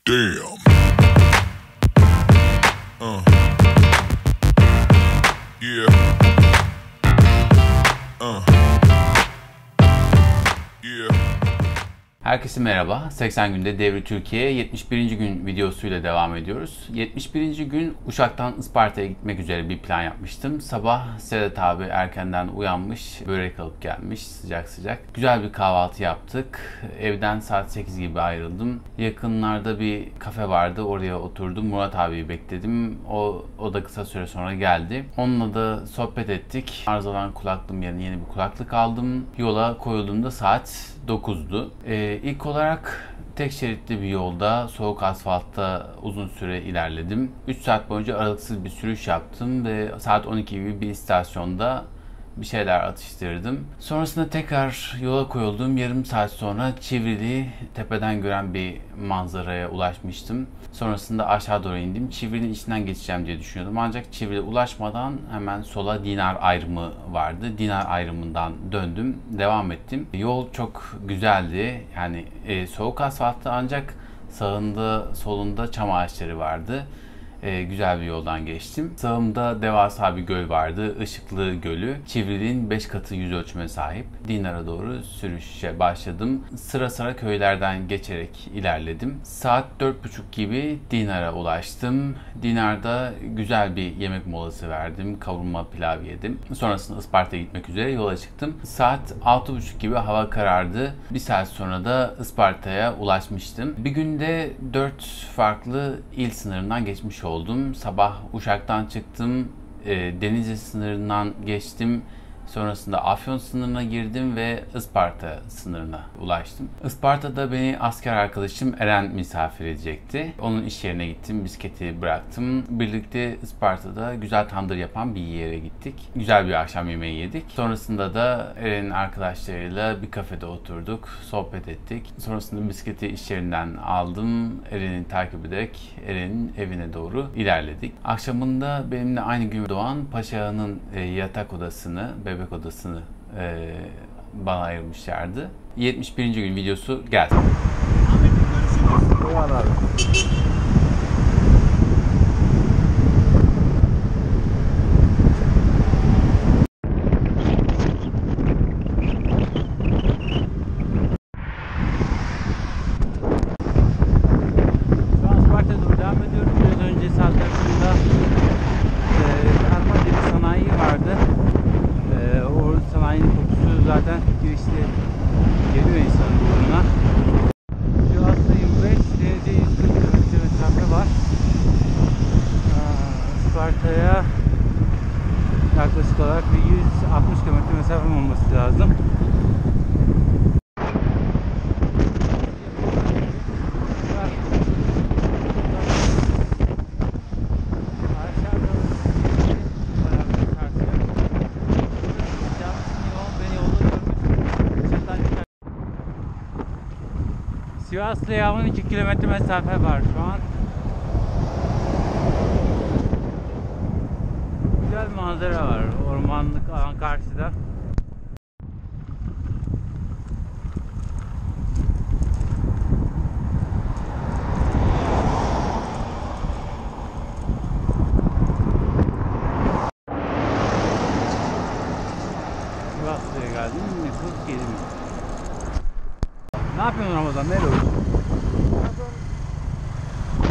Damn. Yeah. Yeah. Herkese merhaba. 80 günde Devri Türkiye 71. gün videosuyla devam ediyoruz. 71. gün Uşak'tan Isparta'ya gitmek üzere bir plan yapmıştım. Sabah Sedat abi erkenden uyanmış, börek alıp gelmiş sıcak sıcak. Güzel bir kahvaltı yaptık. Evden saat 8 gibi ayrıldım. Yakınlarda bir kafe vardı, oraya oturdum. Murat abiyi bekledim. O da kısa süre sonra geldi. Onunla da sohbet ettik. Arızalan kulaklığım yerine yeni bir kulaklık aldım. Yola koyulduğumda saat 9'du. İlk olarak tek şeritli bir yolda, soğuk asfaltta uzun süre ilerledim. 3 saat boyunca aralıksız bir sürüş yaptım ve saat 12 gibi bir istasyonda bir şeyler atıştırdım. Sonrasında tekrar yola koyuldum. Yarım saat sonra Çivrili tepeden gören bir manzaraya ulaşmıştım. Sonrasında aşağı doğru indim. Çivri'nin içinden geçeceğim diye düşünüyordum. Ancak Çivri'ye ulaşmadan hemen sola Dinar ayrımı vardı. Dinar ayrımından döndüm. Devam ettim. Yol çok güzeldi. Yani soğuk asfalttı ancak sağında solunda çam ağaçları vardı. Güzel bir yoldan geçtim. Sağımda devasa bir göl vardı. Işıklı Gölü. Çivril'in 5 katı yüz ölçüme sahip. Dinar'a doğru sürüşe başladım. Sıra sıra köylerden geçerek ilerledim. Saat 4.30 gibi Dinar'a ulaştım. Dinar'da güzel bir yemek molası verdim. Kavurma pilav yedim. Sonrasında Isparta'ya gitmek üzere yola çıktım. Saat 6.30 gibi hava karardı. Bir saat sonra da Isparta'ya ulaşmıştım. Bir günde 4 farklı il sınırından geçmiş oldum. Sabah Uşak'tan çıktım, Denizli sınırından geçtim. Sonrasında Afyon sınırına girdim ve Isparta sınırına ulaştım. Isparta'da beni asker arkadaşım Eren misafir edecekti. Onun iş yerine gittim, bisikleti bıraktım. Birlikte Isparta'da güzel tandır yapan bir yere gittik. Güzel bir akşam yemeği yedik. Sonrasında da Eren'in arkadaşlarıyla bir kafede oturduk, sohbet ettik. Sonrasında bisikleti iş yerinden aldım. Eren'i takip ederek Eren'in evine doğru ilerledik. Akşamında benimle aynı gün doğan Paşa'nın yatak odasını, bebek odasını bana ayırmışlardı. 71. gün videosu geldi. Eyvallah abi. Şu an Isparta'ya doğru devam ediyoruz. Biraz önce sağ tarafında Karma diye bir sanayi vardı. O sanayinin kokusu zaten girişte geliyor insanın burnuna. Şu aslında 25, denizde 140 km mesafe var. Isparta'ya yaklaşık olarak bir 160 km mesafem olması lazım. Sivas'la Yavun 2 kilometre mesafe var şu an. Güzel bir manzara var. Ormanlık alan karşıda. Sivas'la geldim. Nüfus geldim. Ne yapıyorsun Ramazan? Nereye olsun?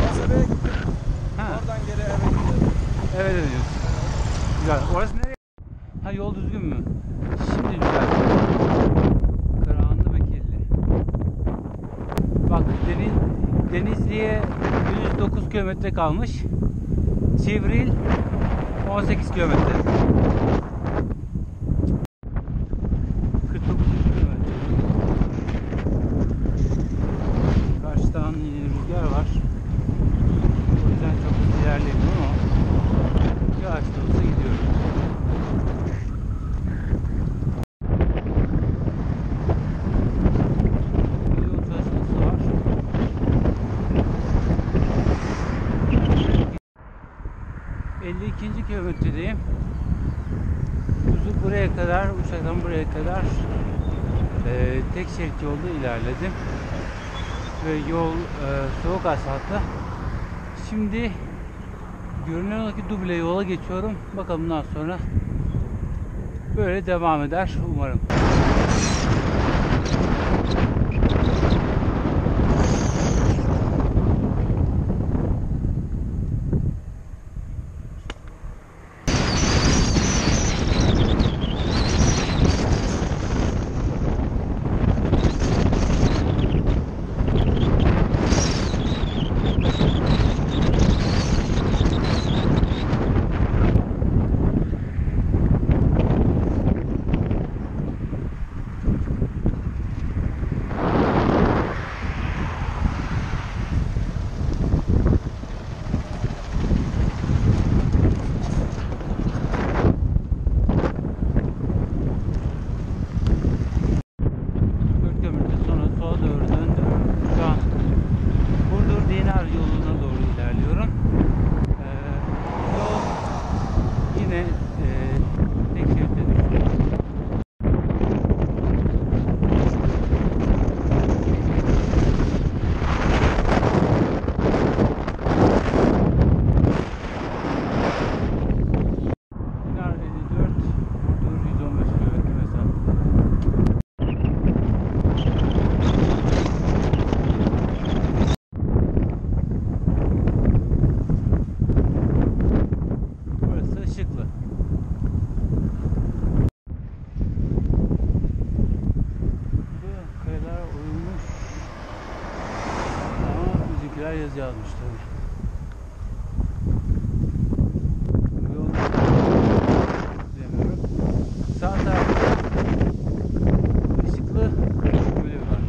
Kasabaya gittim. Ha. Oradan geri eve gidiyorum. Eve dönüyorsun. Güzel. Orası nereye? Ha, yol düzgün mü? Şimdi güzel. Karanlı ve kirli. Bak Denizli'ye 109 kilometre kalmış. Çivril 18 kilometre. 49 kilometre. Karşıdan yine rüzgar var. O yüzden çok hızlı ilerlemiyorum ama yavaş da olsa gidiyorum. Yol çalışması var. ...52. kilometredeyim. Buraya kadar, Uşak'tan buraya kadar tek şerit yolda ilerledim. ve yol soğuk asfaltlı. Şimdi görünen o ki duble yola geçiyorum. Bakalım bundan sonra böyle devam eder umarım. Yazı yazmış tabii. Bu yolu bilemiyorum. Sağ tarafta ışıklı böyle var.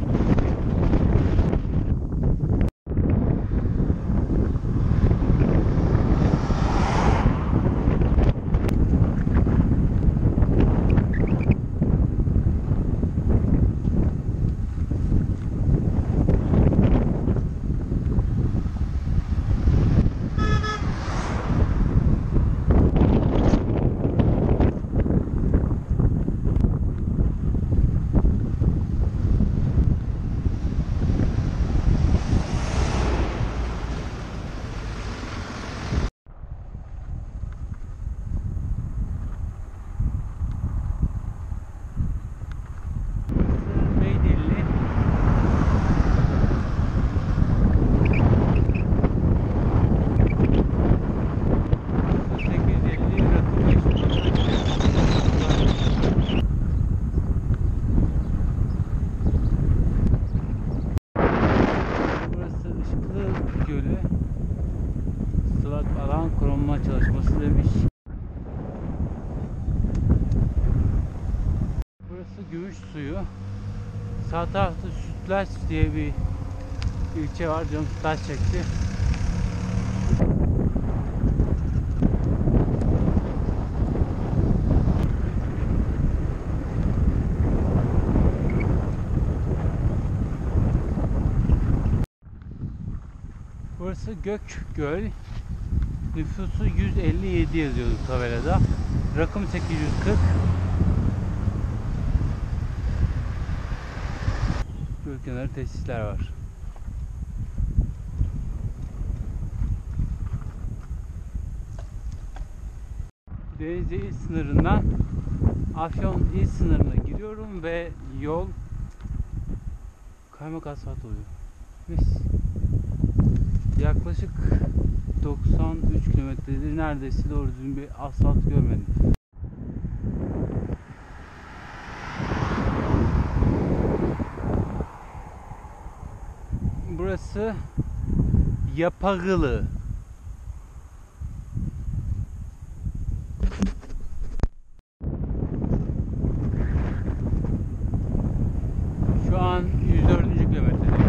Çalışması demiş. Burası Gümüş Suyu. Sağ tarafta Sütlaç diye bir ilçe var. Canım sütlaç çekti. Burası Gökgöl. Nüfusu 157 yazıyordu tabelada. Rakım 840. Göl kenarı tesisler var. Denizli il sınırından Afyon il sınırına giriyorum ve yol kaymak asfalt oluyor. Mis. Yaklaşık 93 kilometredir neredeyse doğru düzgün bir asfalt görmedim. Burası Yapağılı. Şu an 104. kilometredeyim.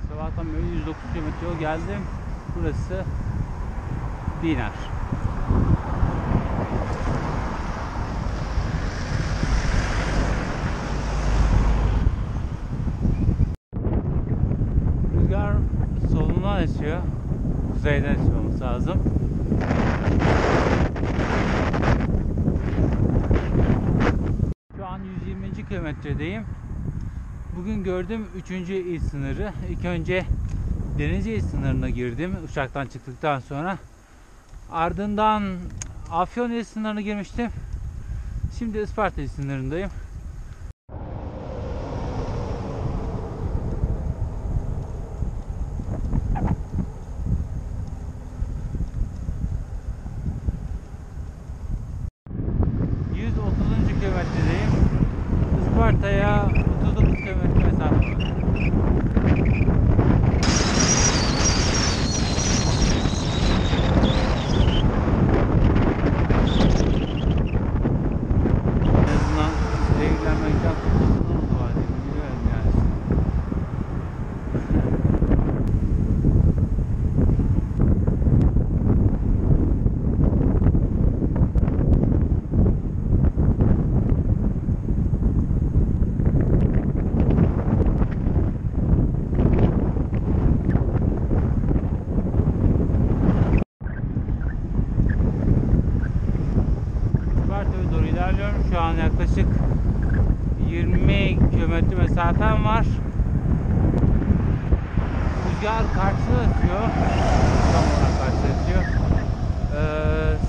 Sabahtan beri 109 kilometre yol geldim. Burası Dinar. esiyor. Kuzeyden esiyor olması lazım. Şu an 120. kilometredeyim. Bugün gördüm 3. il sınırı. İlk önce Denizli il sınırına girdim uçaktan çıktıktan sonra. Ardından Afyon il sınırına girmiştim. Şimdi Isparta il sınırındayım. Kilometredeyim. Isparta'ya 39 kilometre mesafe var. En azından ilgilenmekten kurtulduğumuz var diye biliyorum yani. Doğru ilerliyorum. Şu an yaklaşık 20 kilometre mesafem var. Rüzgar karşı esiyor. Tam olarak karşı esiyor.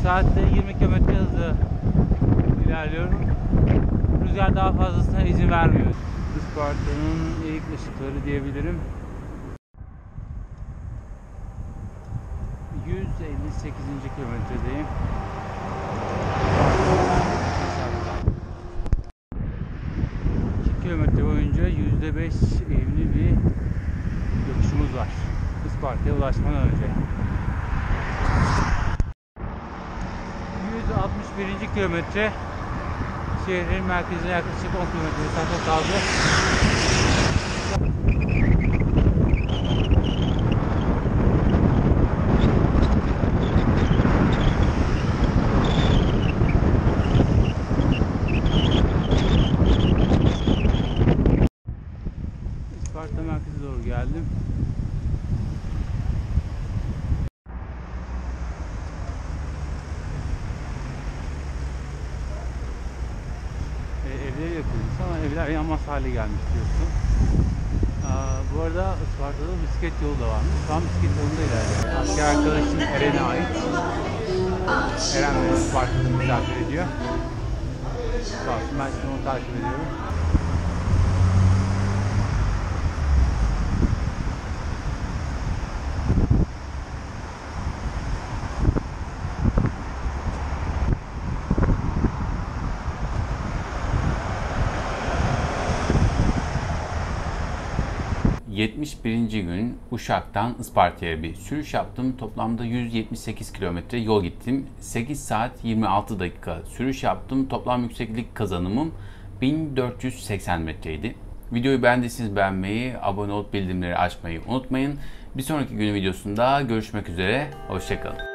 Saatte 20 kilometre hızla ilerliyorum. Rüzgar daha fazlasına izin vermiyor. Isparta'nın ilk ışıkları diyebilirim. 158. kilometredeyim. 2 kilometre boyunca %5 eğimli bir yokuşumuz var. Isparta'ya ulaşmadan önce. 161. kilometre. Şehrin merkezine yaklaşık 10 kilometre mesafe kaldı. Isparta merkeze doğru geldim. Evleri yapıyoruz ama evler yanmaz hale gelmiş diyorsun. Bu arada Isparta'da bisiklet yolu da varmış. Şu an bisiklet yolunda ilerliyor. Asker arkadaşım Eren'e ait. Eren beni Isparta'da misafir ediyor. Sağ olsun, ben şimdi onu takip ediyorum. ...71. gün Uşak'tan Isparta'ya bir sürüş yaptım. Toplamda 178 kilometre yol gittim. 8 saat 26 dakika sürüş yaptım. Toplam yükseklik kazanımım 1480 metreydi. Videoyu beğendiyseniz beğenmeyi, abone olup bildirimleri açmayı unutmayın. Bir sonraki günün videosunda görüşmek üzere. Hoşça kalın.